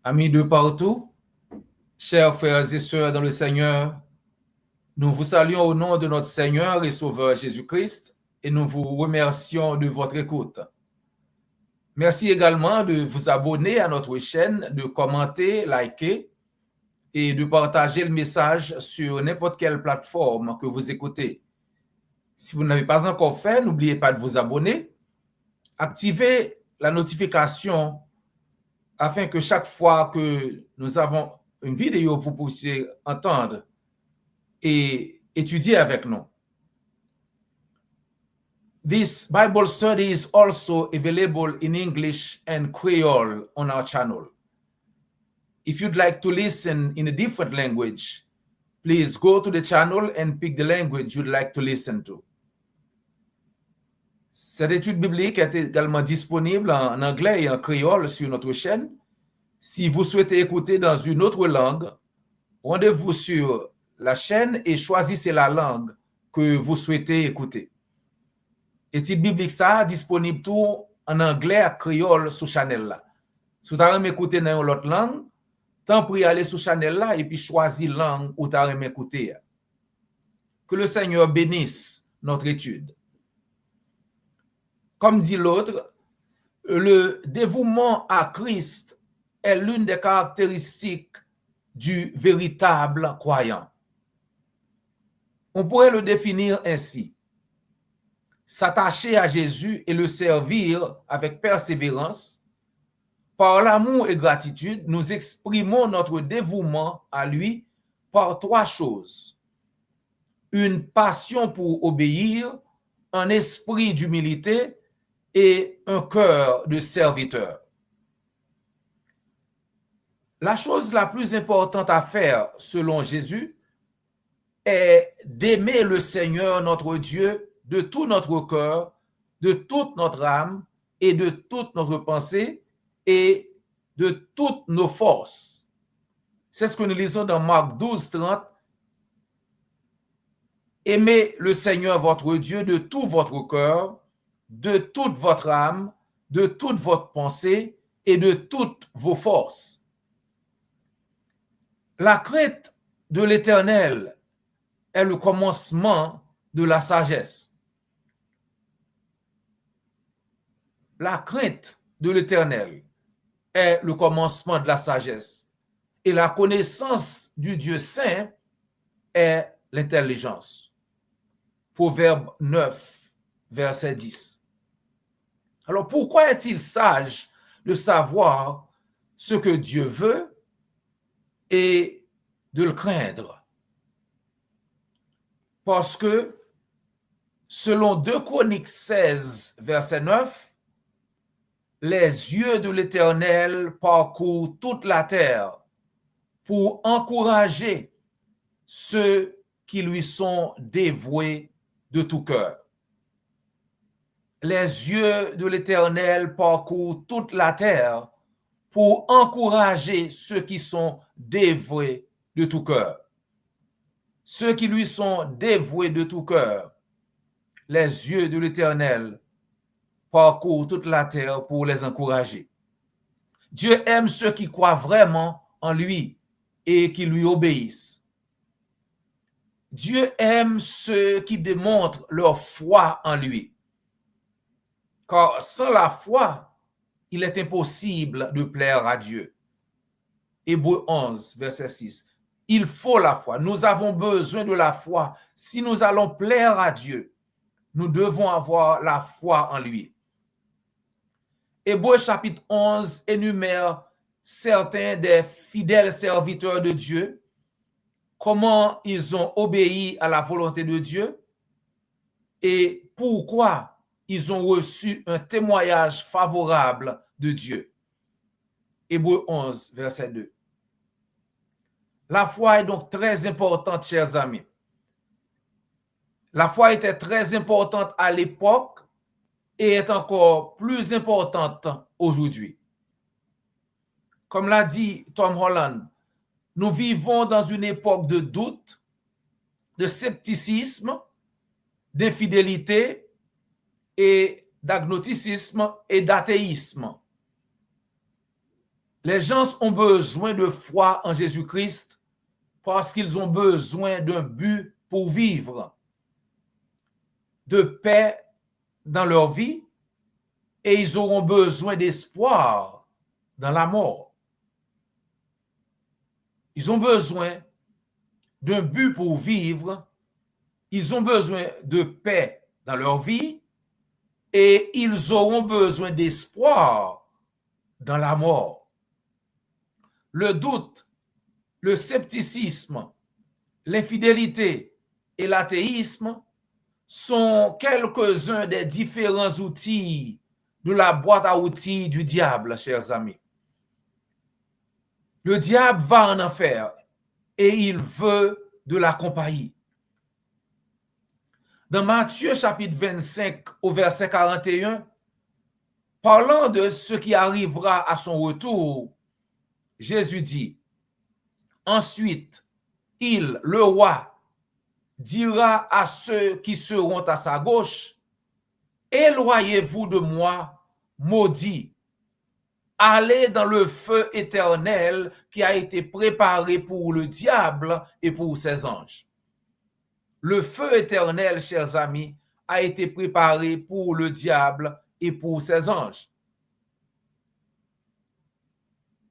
Amis de partout, chers frères et sœurs dans le Seigneur, nous vous saluons au nom de notre Seigneur et Sauveur Jésus-Christ et nous vous remercions de votre écoute. Merci également de vous abonner à notre chaîne, de commenter, liker et de partager le message sur n'importe quelle plateforme que vous écoutez. Si vous n'avez pas encore fait, n'oubliez pas de vous abonner, activez la notification afin que chaque fois que nous avons une vidéo pour vous puissiez entendre et étudier avec nous. This Bible study is also available in English and Creole on our channel. If you'd like to listen in a different language, please go to the channel and pick the language you'd like to listen to. Cette étude biblique est également disponible en anglais et en créole sur notre chaîne. Si vous souhaitez écouter dans une autre langue, rendez-vous sur la chaîne et choisissez la langue que vous souhaitez écouter. Étude biblique ça disponible tout en anglais et créole sur channel là. Si vous avez écouter dans l'autre langue, tant pour aller sur channel là et puis choisir langue où vous avez écouter. Que le Seigneur bénisse notre étude. Comme dit l'autre, le dévouement à Christ est l'une des caractéristiques du véritable croyant. On pourrait le définir ainsi. S'attacher à Jésus et le servir avec persévérance, par l'amour et gratitude, nous exprimons notre dévouement à lui par trois choses. Une passion pour obéir, un esprit d'humilité et un cœur de serviteur. La chose la plus importante à faire, selon Jésus, est d'aimer le Seigneur notre Dieu de tout notre cœur, de toute notre âme et de toute notre pensée et de toutes nos forces. C'est ce que nous lisons dans Marc 12, 30. Aimez le Seigneur votre Dieu de tout votre cœur, de toute votre âme, de toute votre pensée et de toutes vos forces. La crainte de l'Éternel est le commencement de la sagesse. La crainte de l'Éternel est le commencement de la sagesse. Et la connaissance du Dieu saint est l'intelligence. Proverbe 9, verset 10. Alors pourquoi est-il sage de savoir ce que Dieu veut et de le craindre? Parce que selon 2 Chroniques 16, verset 9, les yeux de l'Éternel parcourent toute la terre pour encourager ceux qui lui sont dévoués de tout cœur. Les yeux de l'Éternel parcourent toute la terre pour encourager ceux qui sont dévoués de tout cœur. Ceux qui lui sont dévoués de tout cœur, les yeux de l'Éternel parcourent toute la terre pour les encourager. Dieu aime ceux qui croient vraiment en lui et qui lui obéissent. Dieu aime ceux qui démontrent leur foi en lui. Car sans la foi, il est impossible de plaire à Dieu. Hébreux 11, verset 6. Il faut la foi. Nous avons besoin de la foi. Si nous allons plaire à Dieu, nous devons avoir la foi en lui. Hébreux chapitre 11 énumère certains des fidèles serviteurs de Dieu, comment ils ont obéi à la volonté de Dieu et pourquoi ils ont reçu un témoignage favorable de Dieu. Hébreux 11, verset 2. La foi est donc très importante, chers amis. La foi était très importante à l'époque et est encore plus importante aujourd'hui. Comme l'a dit Tom Holland, nous vivons dans une époque de doute, de scepticisme, d'infidélité et d'agnosticisme et d'athéisme. Les gens ont besoin de foi en Jésus-Christ parce qu'ils ont besoin d'un but pour vivre, de paix dans leur vie, et ils auront besoin d'espoir dans la mort. Ils ont besoin d'un but pour vivre, ils ont besoin de paix dans leur vie, et ils auront besoin d'espoir dans la mort. Le doute, le scepticisme, l'infidélité et l'athéisme sont quelques-uns des différents outils de la boîte à outils du diable, chers amis. Le diable va en enfer et il veut de la compagnie. Dans Matthieu chapitre 25 au verset 41, parlant de ce qui arrivera à son retour, Jésus dit, ensuite, il, le roi, dira à ceux qui seront à sa gauche, éloignez-vous de moi, maudits, allez dans le feu éternel qui a été préparé pour le diable et pour ses anges. Le feu éternel, chers amis, a été préparé pour le diable et pour ses anges.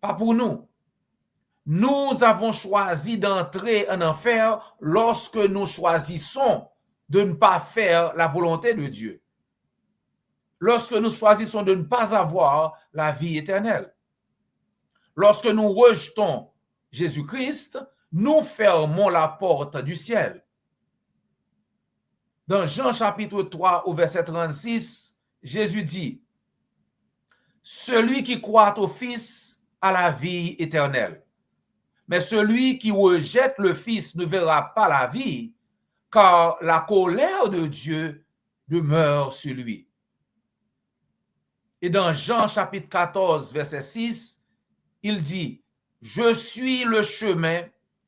Pas pour nous. Nous avons choisi d'entrer en enfer lorsque nous choisissons de ne pas faire la volonté de Dieu. Lorsque nous choisissons de ne pas avoir la vie éternelle. Lorsque nous rejetons Jésus-Christ, nous fermons la porte du ciel. Dans Jean chapitre 3 au verset 36, Jésus dit, « Celui qui croit au Fils a la vie éternelle. Mais celui qui rejette le Fils ne verra pas la vie, car la colère de Dieu demeure sur lui. » Et dans Jean chapitre 14, verset 6, il dit, « Je suis le chemin,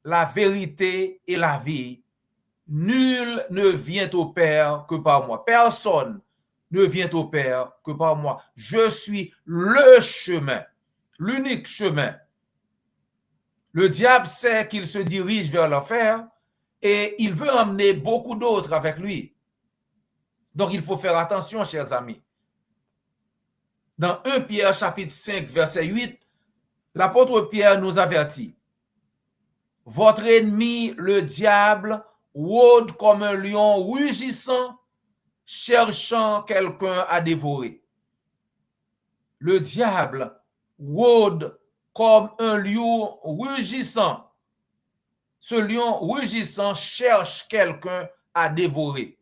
la vérité et la vie. Nul ne vient au Père que par moi. » Personne ne vient au Père que par moi. Je suis le chemin, l'unique chemin. Le diable sait qu'il se dirige vers l'enfer et il veut emmener beaucoup d'autres avec lui. Donc, il faut faire attention, chers amis. Dans 1 Pierre chapitre 5, verset 8, l'apôtre Pierre nous avertit. « Votre ennemi, le diable, rôde comme un lion rugissant, cherchant quelqu'un à dévorer. » Le diable rôde comme un lion rugissant. Ce lion rugissant cherche quelqu'un à dévorer.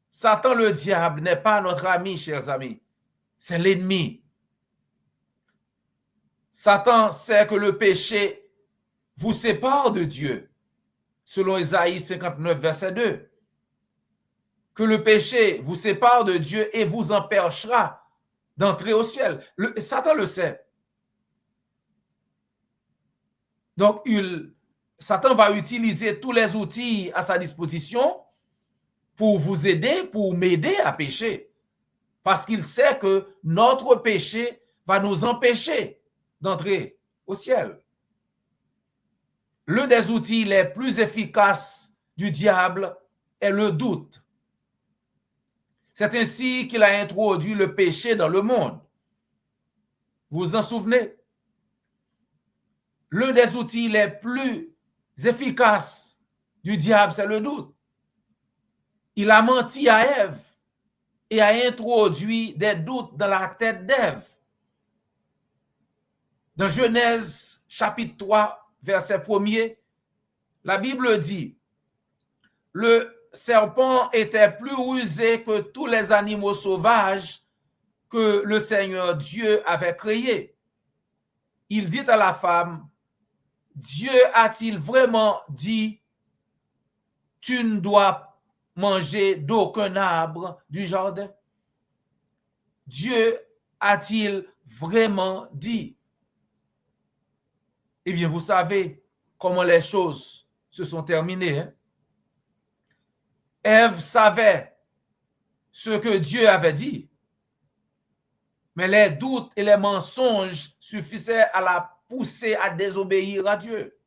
Satan, le diable, n'est pas notre ami, chers amis. C'est l'ennemi. Satan sait que le péché vous sépare de Dieu, selon Ésaïe 59, verset 2. Que le péché vous sépare de Dieu et vous empêchera d'entrer au ciel. Satan le sait. Donc, Satan va utiliser tous les outils à sa disposition pour vous aider, pour m'aider à pécher. Parce qu'il sait que notre péché va nous empêcher d'entrer au ciel. L'un des outils les plus efficaces du diable est le doute. C'est ainsi qu'il a introduit le péché dans le monde. Vous vous en souvenez? L'un des outils les plus efficaces du diable, c'est le doute. Il a menti à Ève et a introduit des doutes dans la tête d'Ève. Dans Genèse chapitre 3, verset 1er, la Bible dit, « Le serpent était plus rusé que tous les animaux sauvages que le Seigneur Dieu avait créés. Il dit à la femme, « Dieu a-t-il vraiment dit, tu ne dois manger d'aucun arbre du jardin? » Dieu a-t-il vraiment dit? Eh bien, vous savez comment les choses se sont terminées. Hein? Ève savait ce que Dieu avait dit. Mais les doutes et les mensonges suffisaient à la pousser à désobéir à Dieu.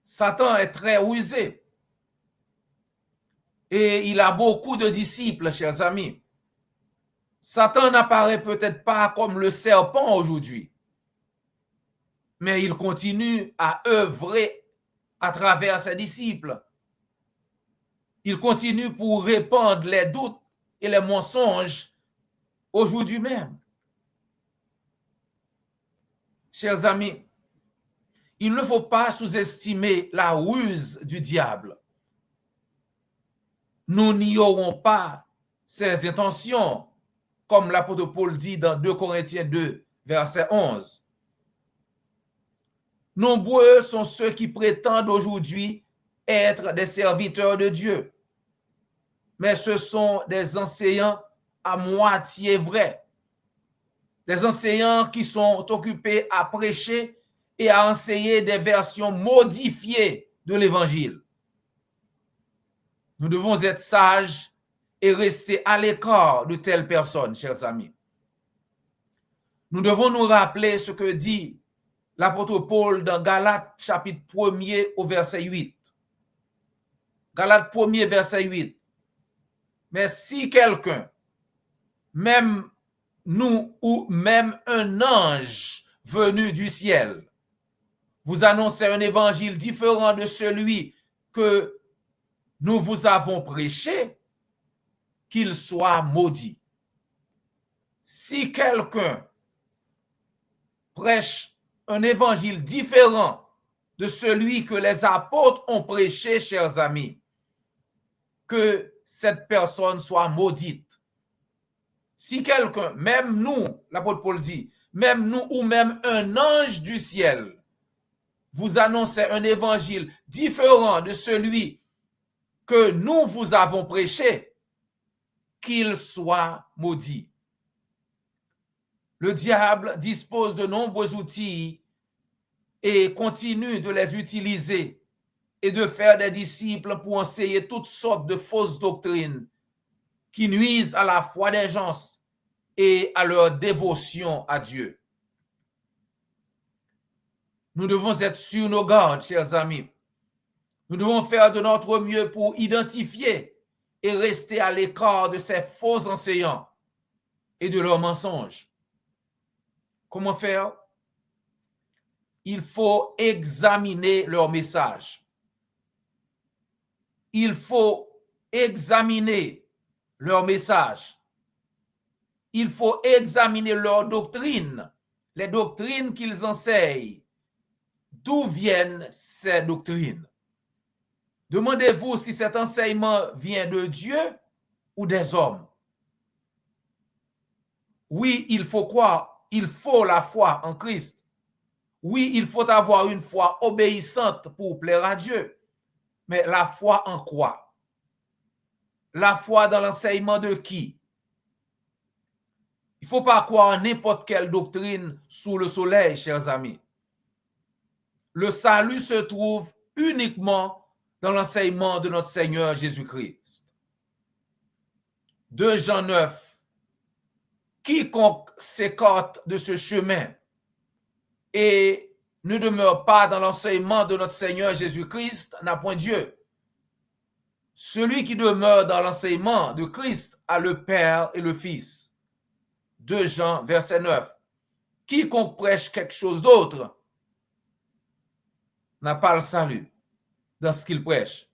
Satan est très rusé. Et il a beaucoup de disciples, chers amis. Satan n'apparaît peut-être pas comme le serpent aujourd'hui, mais il continue à œuvrer à travers ses disciples. Il continue pour répandre les doutes et les mensonges aujourd'hui même. Chers amis, il ne faut pas sous-estimer la ruse du diable. Nous n'ignorons pas ses intentions, comme l'apôtre Paul dit dans 2 Corinthiens 2, verset 11. Nombreux sont ceux qui prétendent aujourd'hui être des serviteurs de Dieu, mais ce sont des enseignants à moitié vrais, des enseignants qui sont occupés à prêcher et à enseigner des versions modifiées de l'Évangile. Nous devons être sages et rester à l'écart de telles personnes, chers amis. Nous devons nous rappeler ce que dit l'apôtre Paul dans Galates chapitre 1er au verset 8. Galates 1er verset 8. Mais si quelqu'un, même nous ou même un ange venu du ciel, vous annonce un évangile différent de celui que nous vous avons prêché, qu'il soit maudit. Si quelqu'un prêche un évangile différent de celui que les apôtres ont prêché, chers amis, que cette personne soit maudite. Si quelqu'un, même nous, l'apôtre Paul dit, même nous ou même un ange du ciel, vous annonçait un évangile différent de celui que nous vous avons prêché, qu'il soit maudit. Le diable dispose de nombreux outils et continue de les utiliser et de faire des disciples pour enseigner toutes sortes de fausses doctrines qui nuisent à la foi des gens et à leur dévotion à Dieu. Nous devons être sur nos gardes, chers amis. Nous devons faire de notre mieux pour identifier et rester à l'écart de ces faux enseignants et de leurs mensonges. Comment faire? Il faut examiner leur message. Il faut examiner leur message. Il faut examiner leur doctrine, les doctrines qu'ils enseignent. D'où viennent ces doctrines? Demandez-vous si cet enseignement vient de Dieu ou des hommes. Oui, il faut croire, il faut la foi en Christ. Oui, il faut avoir une foi obéissante pour plaire à Dieu. Mais la foi en quoi? La foi dans l'enseignement de qui? Il ne faut pas croire en n'importe quelle doctrine sous le soleil, chers amis. Le salut se trouve uniquement dans l'enseignement de notre Seigneur Jésus-Christ. 2 Jean 9. Quiconque s'écarte de ce chemin et ne demeure pas dans l'enseignement de notre Seigneur Jésus-Christ n'a point Dieu. Celui qui demeure dans l'enseignement de Christ a le Père et le Fils. 2 Jean, verset 9. Quiconque prêche quelque chose d'autre n'a pas le salut dans ce qu'il prêche.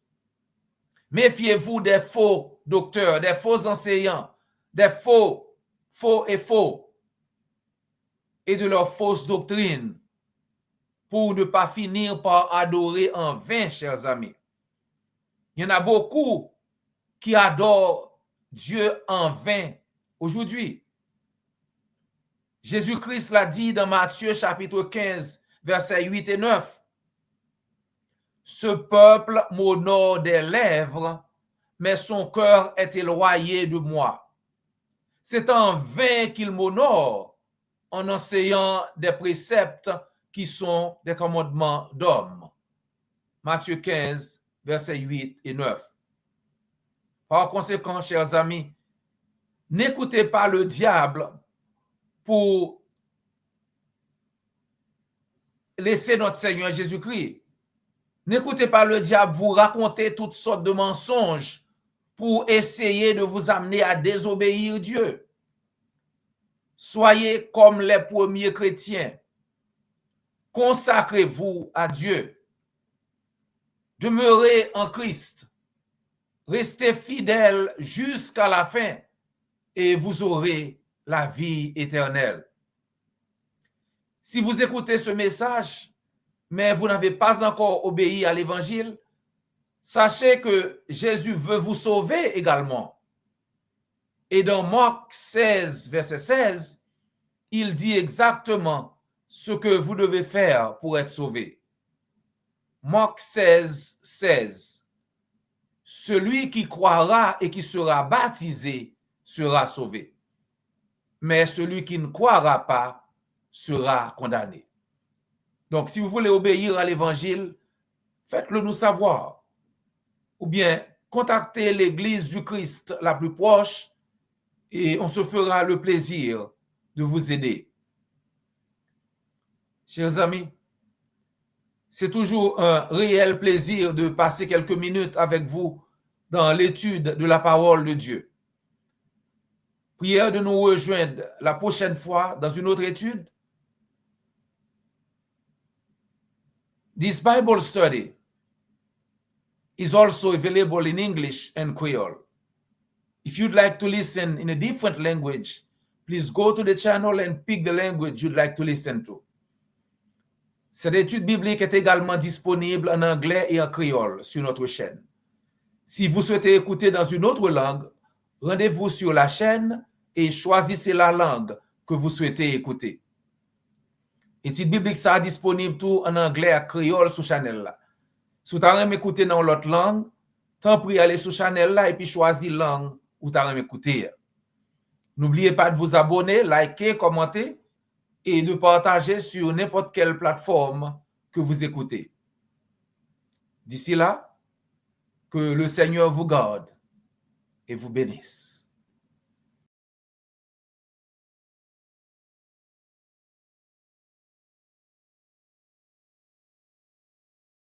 Méfiez-vous des faux docteurs, des faux enseignants, des faux et de leurs fausses doctrines pour ne pas finir par adorer en vain, chers amis. Il y en a beaucoup qui adorent Dieu en vain aujourd'hui. Jésus-Christ l'a dit dans Matthieu chapitre 15, versets 8 et 9. Ce peuple m'honore des lèvres, mais son cœur est éloigné de moi. C'est en vain qu'il m'honore en enseignant des préceptes qui sont des commandements d'hommes. Matthieu 15, versets 8 et 9. Par conséquent, chers amis, N'écoutez pas le diable pour laisser notre Seigneur Jésus-Christ. N'écoutez pas le diable vous raconter toutes sortes de mensonges pour essayer de vous amener à désobéir Dieu. Soyez comme les premiers chrétiens. Consacrez-vous à Dieu. Demeurez en Christ. Restez fidèles jusqu'à la fin et vous aurez la vie éternelle. Si vous écoutez ce message, mais vous n'avez pas encore obéi à l'évangile, sachez que Jésus veut vous sauver également. Et dans Marc 16, verset 16, il dit exactement ce que vous devez faire pour être sauvé. Marc 16, 16. Celui qui croira et qui sera baptisé sera sauvé. Mais celui qui ne croira pas sera condamné. Donc, si vous voulez obéir à l'évangile, faites-le nous savoir. Ou bien, contactez l'église du Christ la plus proche et on se fera le plaisir de vous aider. Chers amis, c'est toujours un réel plaisir de passer quelques minutes avec vous dans l'étude de la parole de Dieu. Prière de nous rejoindre la prochaine fois dans une autre étude. This Bible study is also available in English and Creole. If you'd like to listen in a different language, please go to the channel and pick the language you'd like to listen to. Cette étude biblique est également disponible en anglais et en créole sur notre chaîne. Si vous souhaitez écouter dans une autre langue, rendez-vous sur la chaîne et choisissez la langue que vous souhaitez écouter. Étude biblique ça disponible tout en anglais et créole sur channel là. Si vous avez écouter dans l'autre langue, tant pis aller sur channel là et puis choisir langue où vous avez écouter. N'oubliez pas de vous abonner, liker, commenter et de partager sur n'importe quelle plateforme que vous écoutez. D'ici là, que le Seigneur vous garde et vous bénisse.